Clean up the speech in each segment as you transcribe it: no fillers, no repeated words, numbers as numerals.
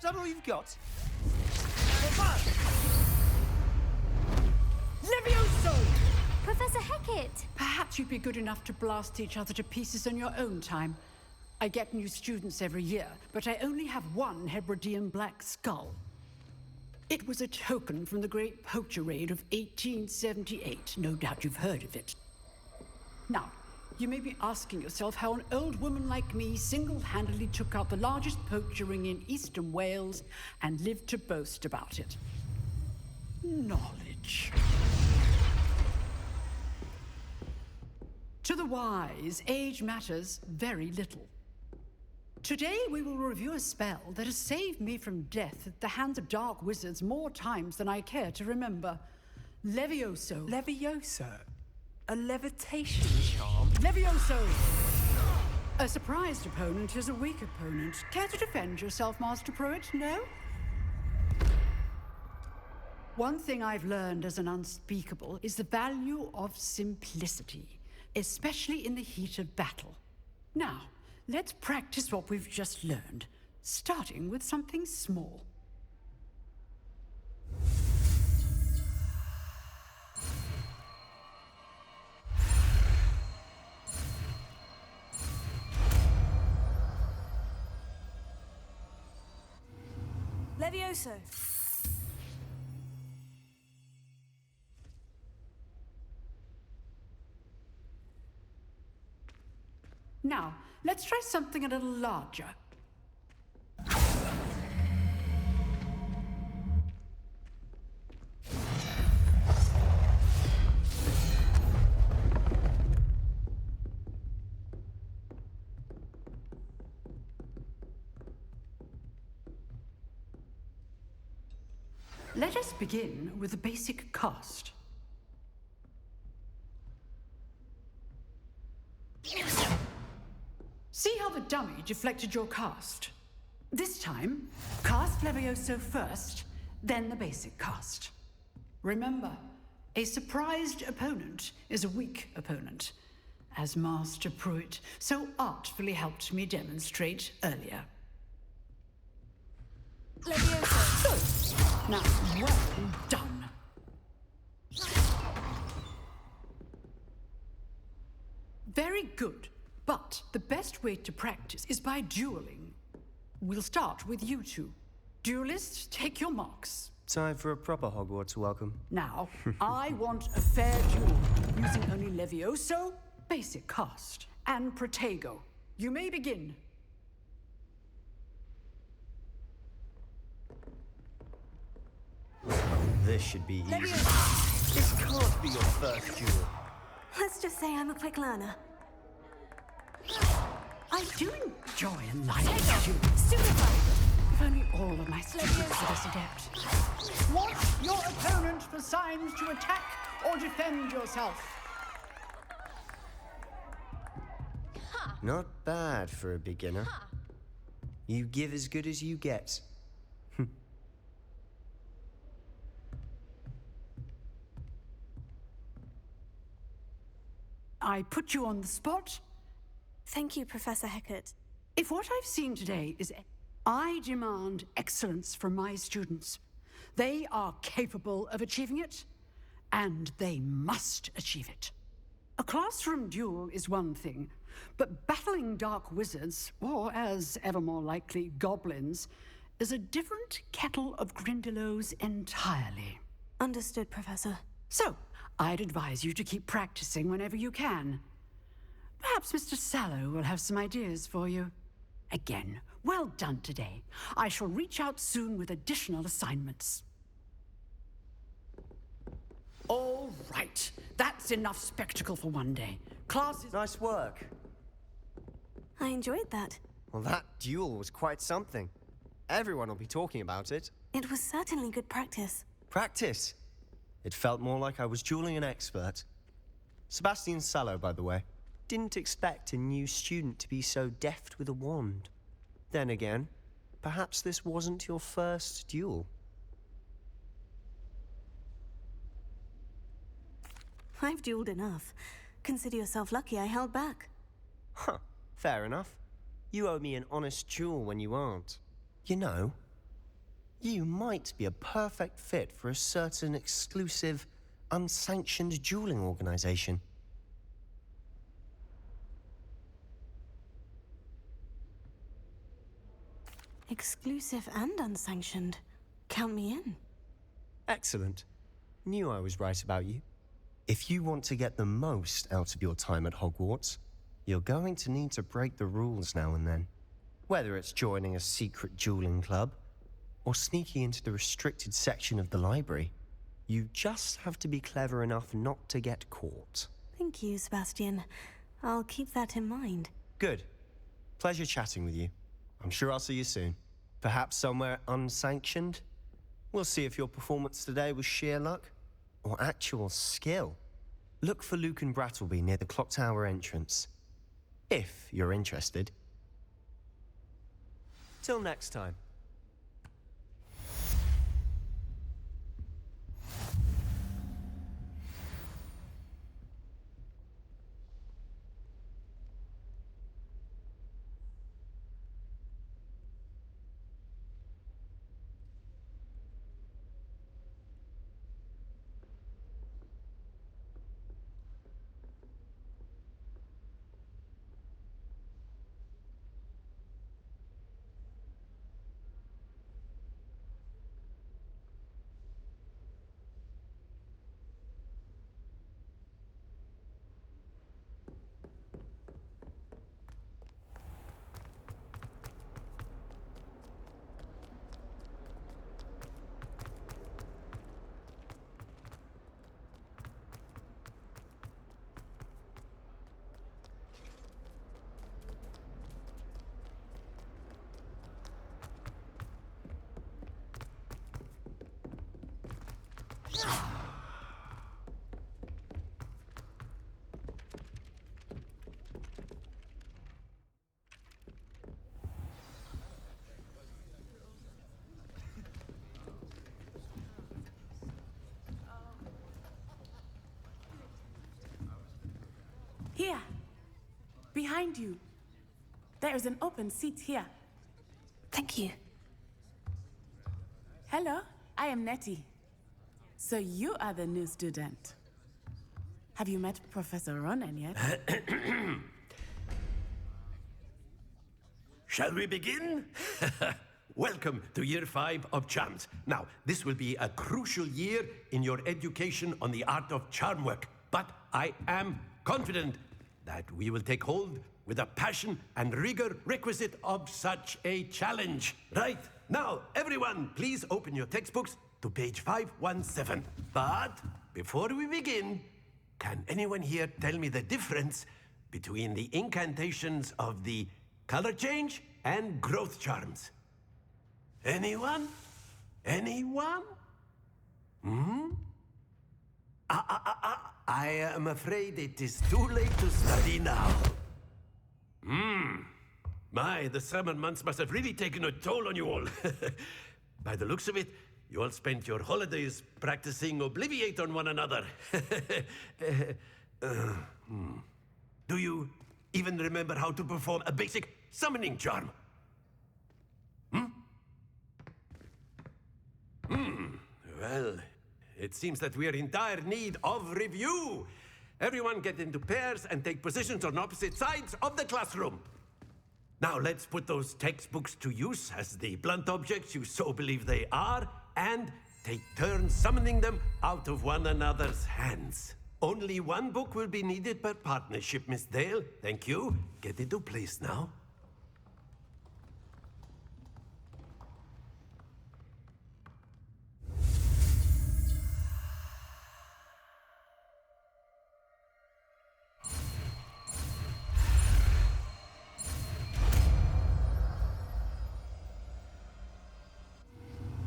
that all you've got? Levioso! Professor Hecat! Perhaps you'd be good enough to blast each other to pieces on your own time. I get new students every year, but I only have one Hebridean black skull. It was a token from the Great Poacher Raid of 1878. No doubt you've heard of it. Now, you may be asking yourself how an old woman like me single-handedly took out the largest poacher ring in eastern Wales and lived to boast about it. Knowledge. To the wise, age matters very little. Today we will review a spell that has saved me from death at the hands of dark wizards more times than I care to remember. Levioso. Levioso? A levitation charm? Levioso! A surprised opponent is a weak opponent. Care to defend yourself, Master Pruitt? No? One thing I've learned as an unspeakable is the value of simplicity, especially in the heat of battle. Now, let's practice what we've just learned, starting with something small. Levioso. Now, let's try something a little larger. Let us begin with the basic cast. See how the dummy deflected your cast? This time, cast Levioso first, then the basic cast. Remember, a surprised opponent is a weak opponent, as Master Pruitt so artfully helped me demonstrate earlier. Levioso. Good. Now, well done. Very good. But the best way to practice is by dueling. We'll start with you two. Duelists, take your marks. Time for a proper Hogwarts welcome. Now, I want a fair duel, using only Levioso, basic cast, and Protego. You may begin. This should be easy. Levioso. This can't be your first duel. Let's just say I'm a quick learner. I do enjoy a live duel. If only all of my students were this adept. Watch your opponent for signs to attack or defend yourself. Not bad for a beginner. You give as good as you get. I put you on the spot. Thank you, Professor Hecat. If what I've seen today is... I demand excellence from my students. They are capable of achieving it, and they must achieve it. A classroom duel is one thing, but battling dark wizards, or as ever more likely, goblins, is a different kettle of Grindylows entirely. Understood, Professor. So, I'd advise you to keep practicing whenever you can. Perhaps Mr. Sallow will have some ideas for you. Again, well done today. I shall reach out soon with additional assignments. All right, that's enough spectacle for one day. Class is... Nice work. I enjoyed that. Well, that duel was quite something. Everyone will be talking about it. It was certainly good practice. Practice. It felt more like I was dueling an expert. Sebastian Sallow, by the way. Didn't expect a new student to be so deft with a wand. Then again, perhaps this wasn't your first duel. I've dueled enough. Consider yourself lucky I held back. Huh, fair enough. You owe me an honest duel when you aren't. You know, You might be a perfect fit for a certain exclusive, unsanctioned dueling organization. Exclusive and unsanctioned. Count me in. Excellent. Knew I was right about you. If you want to get the most out of your time at Hogwarts, you're going to need to break the rules now and then. Whether it's joining a secret dueling club, or sneaking into the restricted section of the library, you just have to be clever enough not to get caught. Thank you, Sebastian. I'll keep that in mind. Good. Pleasure chatting with you. I'm sure I'll see you soon. Perhaps somewhere unsanctioned? We'll see if your performance today was sheer luck or actual skill. Look for Luke and Brattleby near the clock tower entrance. If you're interested. Till next time. Here, behind you. There is an open seat here. Thank you. Hello, I am Nettie. So you are the new student. Have you met Professor Ronan yet? Shall we begin? Welcome to Year 5 of Charms. Now, this will be a crucial year in your education on the art of charm work, but I am confident that we will take hold with the passion and rigor requisite of such a challenge. Right, now, everyone, please open your textbooks to page 517. But before we begin, can anyone here tell me the difference between the incantations of the color change and growth charms? Anyone? Anyone? I am afraid it is too late to study now. My, the summer months must have really taken a toll on you all. By the looks of it, you all spent your holidays practicing Obliviate on one another. Do you even remember how to perform a basic summoning charm? Well, it seems that we are in dire need of review. Everyone get into pairs and take positions on opposite sides of the classroom. Now let's put those textbooks to use as the blunt objects you so believe they are, and take turns summoning them out of one another's hands. Only one book will be needed per partnership, Miss Dale. Thank you. Get into place now.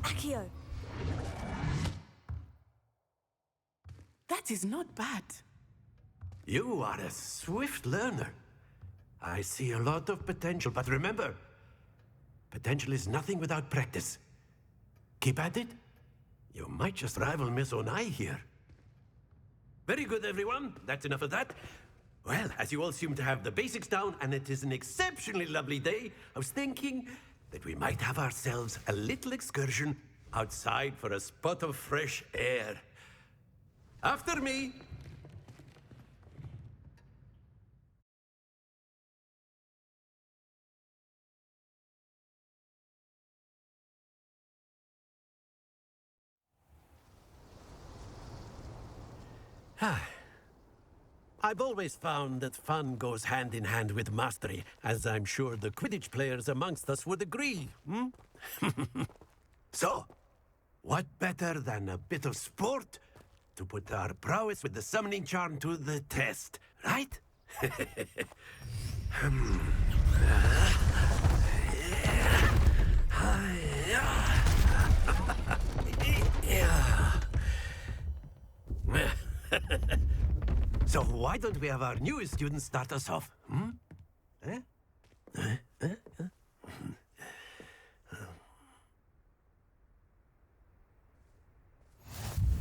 Accio. That is not bad. You are a swift learner. I see a lot of potential, but remember, potential is nothing without practice. Keep at it. You might just rival Miss Onai here. Very good, everyone. That's enough of that. Well, as you all seem to have the basics down, and it is an exceptionally lovely day, I was thinking, that we might have ourselves a little excursion outside for a spot of fresh air. After me! I've always found that fun goes hand in hand with mastery, as I'm sure the Quidditch players amongst us would agree, hmm? So, what better than a bit of sport to put our prowess with the summoning charm to the test, right? So why don't we have our newest student start us off? Hmm?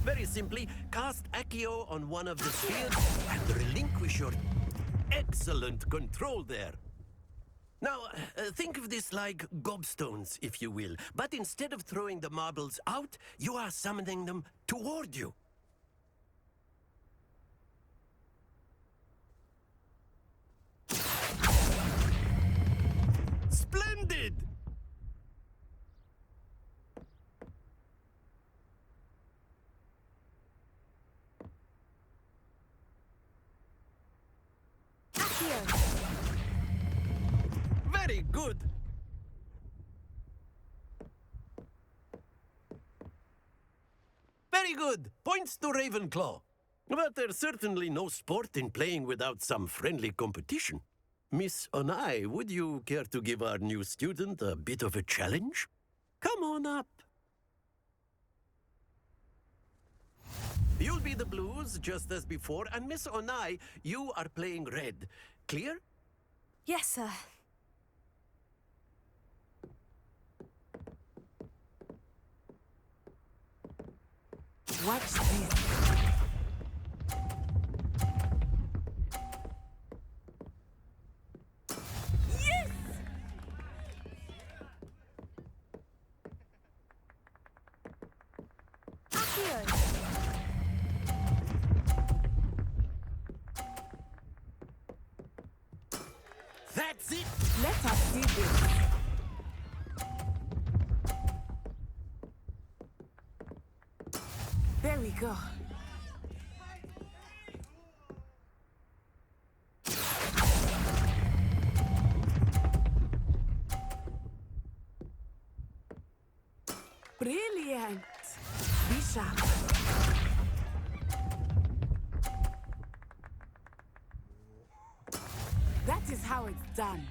Very simply, cast Accio on one of the spheres and relinquish your excellent control there. Now, think of this like gobstones, if you will. But instead of throwing the marbles out, you are summoning them toward you. Splendid! Very good! Very good! Points to Ravenclaw. But there's certainly no sport in playing without some friendly competition. Miss Onai, would you care to give our new student a bit of a challenge? Come on up. You'll be the blues, just as before, and Miss Onai, you are playing red. Clear? Yes, sir. Watch this. That's it! Let us see this. There we go. Brilliant! Be sharp. That is how it's done.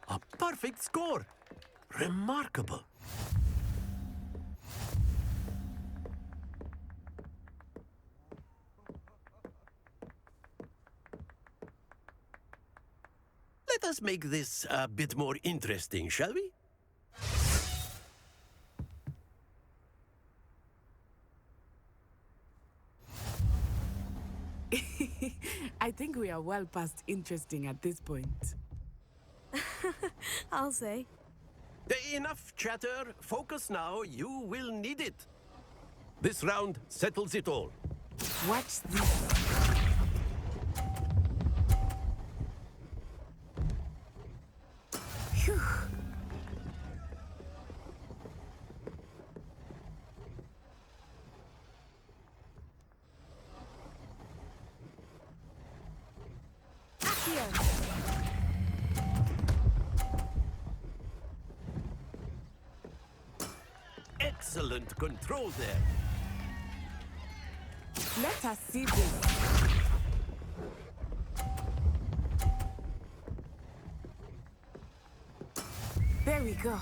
A perfect score! Remarkable! Let us make this a bit more interesting, shall we? I think we are well past interesting at this point. I'll say. Enough chatter. Focus now. You will need it. This round settles it all. Watch this. Phew. Excellent control there. Let us see this. There we go.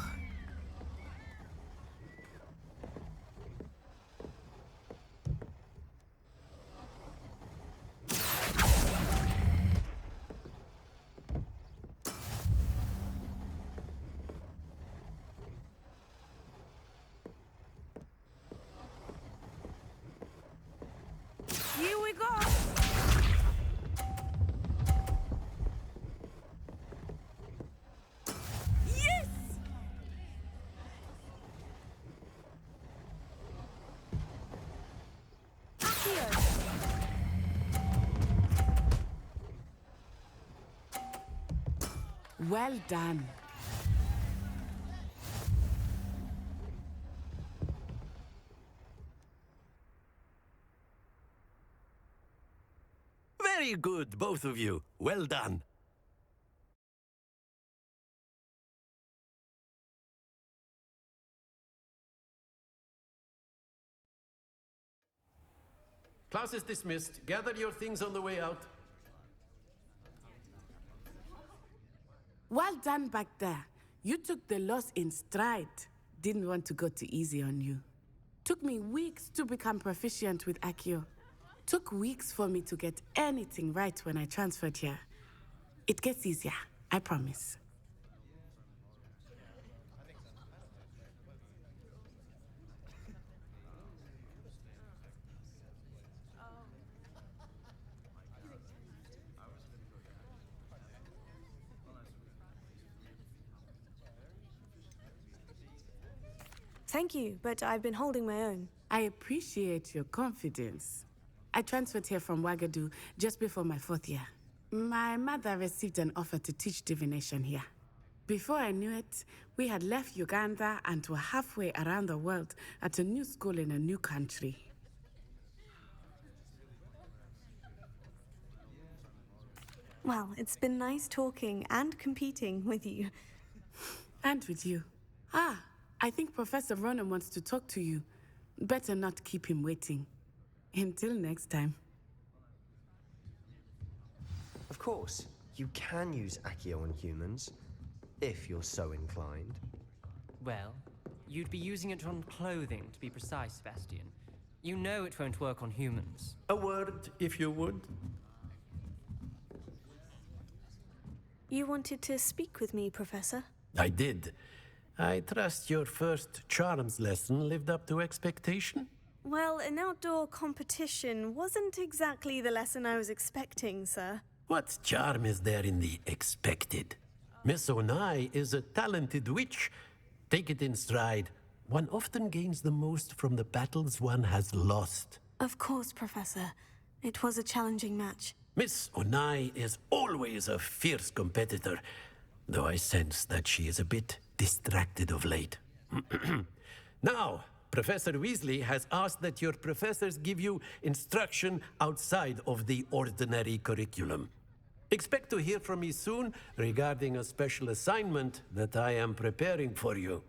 Well done. Very good, both of you. Well done. Class is dismissed. Gather your things on the way out. Well done back there. You took the loss in stride. Didn't want to go too easy on you. Took me weeks to become proficient with Accio. Took weeks for me to get anything right when I transferred here. It gets easier, I promise. Thank you, but I've been holding my own. I appreciate your confidence. I transferred here from Wagadu just before my 4th year. My mother received an offer to teach divination here. Before I knew it, we had left Uganda and were halfway around the world at a new school in a new country. Well, it's been nice talking and competing with you. And with you. I think Professor Ronan wants to talk to you. Better not keep him waiting. Until next time. Of course, you can use Accio on humans, if you're so inclined. Well, you'd be using it on clothing, to be precise, Sebastian. You know it won't work on humans. A word, if you would. You wanted to speak with me, Professor? I did. I trust your first charms lesson lived up to expectation? Well, an outdoor competition wasn't exactly the lesson I was expecting, sir. What charm is there in the expected? Miss Onai is a talented witch. Take it in stride. One often gains the most from the battles one has lost. Of course, Professor. It was a challenging match. Miss Onai is always a fierce competitor, though I sense that she is a bit distracted of late. Now, Professor Weasley has asked that your professors give you instruction outside of the ordinary curriculum. Expect to hear from me soon regarding a special assignment that I am preparing for you.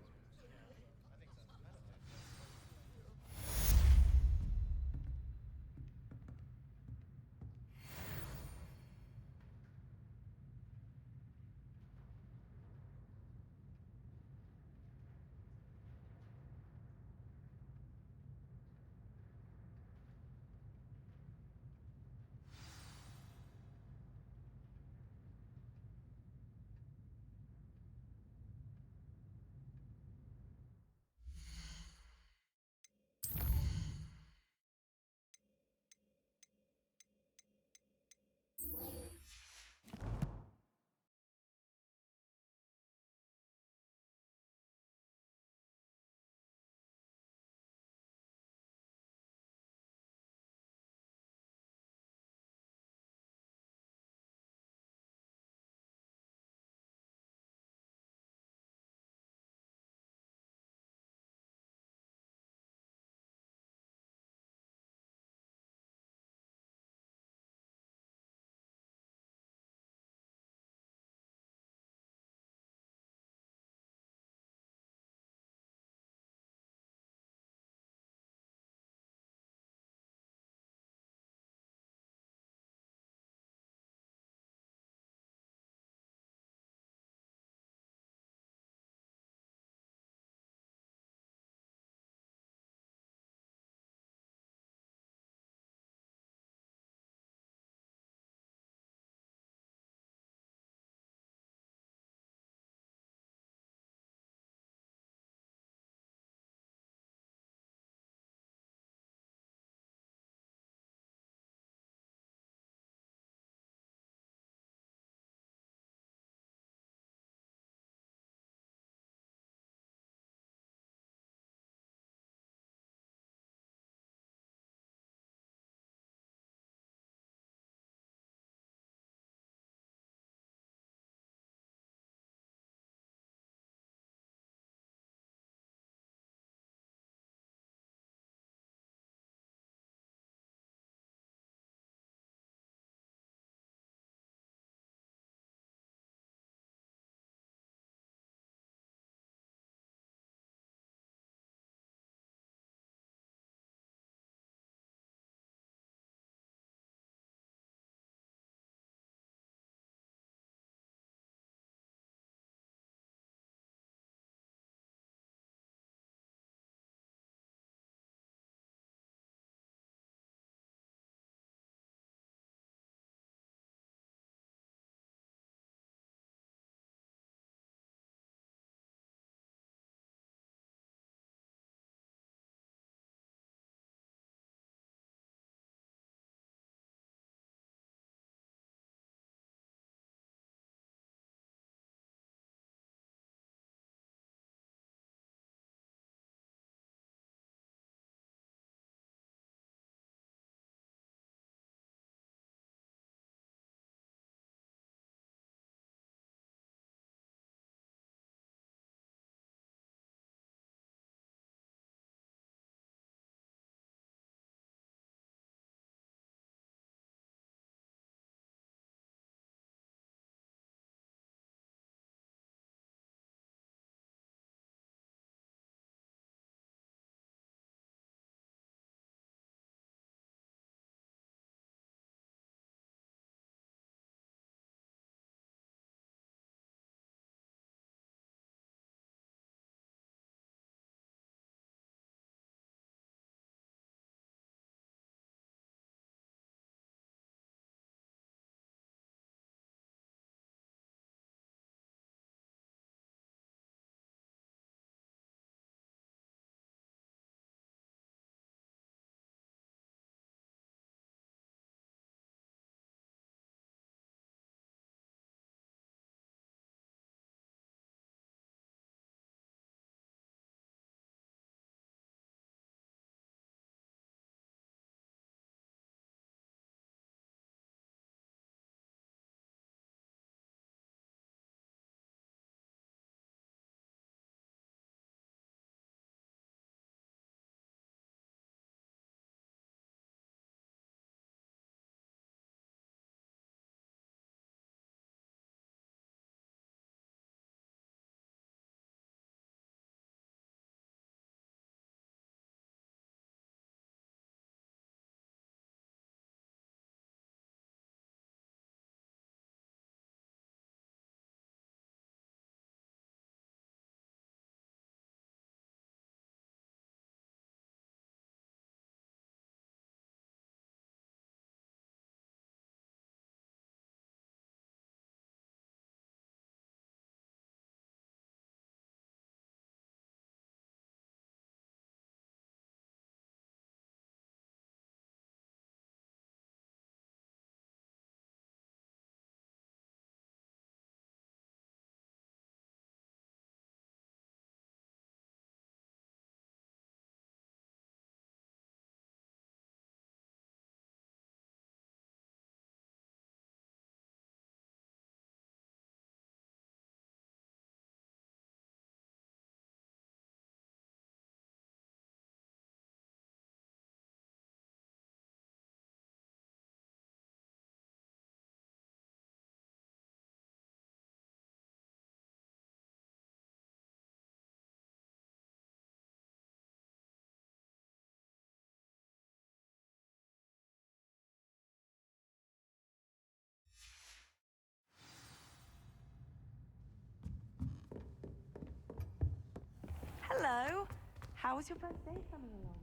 How is your first day coming along?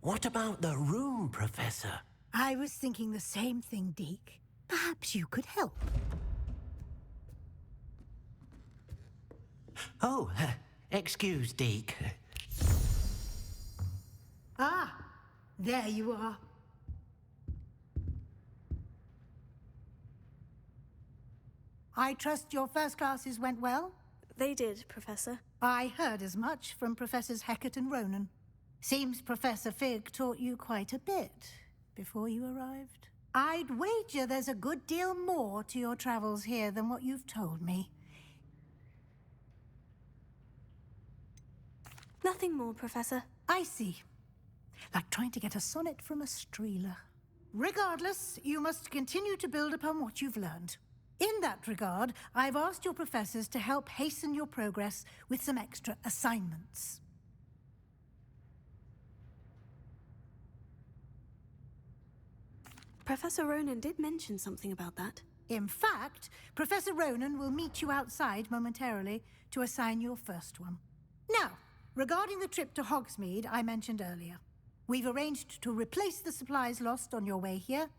What about the room, Professor? I was thinking the same thing, Deke. Perhaps you could help. Oh, excuse, Deke. Ah, there you are. I trust your first classes went well? They did, Professor. I heard as much from Professors Hecat and Ronan. Seems Professor Fig taught you quite a bit before you arrived. I'd wager there's a good deal more to your travels here than what you've told me. Nothing more, Professor. I see. Like trying to get a sonnet from a streeler. Regardless, you must continue to build upon what you've learned. In that regard, I've asked your professors to help hasten your progress with some extra assignments. Professor Ronan did mention something about that. In fact, Professor Ronan will meet you outside momentarily to assign your first one. Now, regarding the trip to Hogsmeade I mentioned earlier, we've arranged to replace the supplies lost on your way here,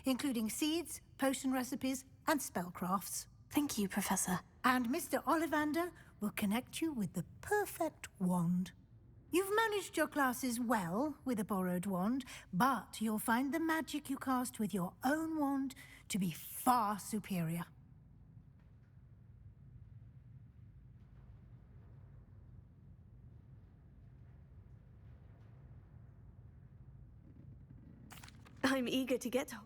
including seeds, potion recipes, and spellcrafts. Thank you, Professor. And Mr. Ollivander will connect you with the perfect wand. You've managed your classes well with a borrowed wand, but you'll find the magic you cast with your own wand to be far superior. I'm eager to get to...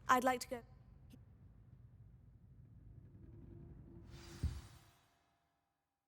I'd like to go...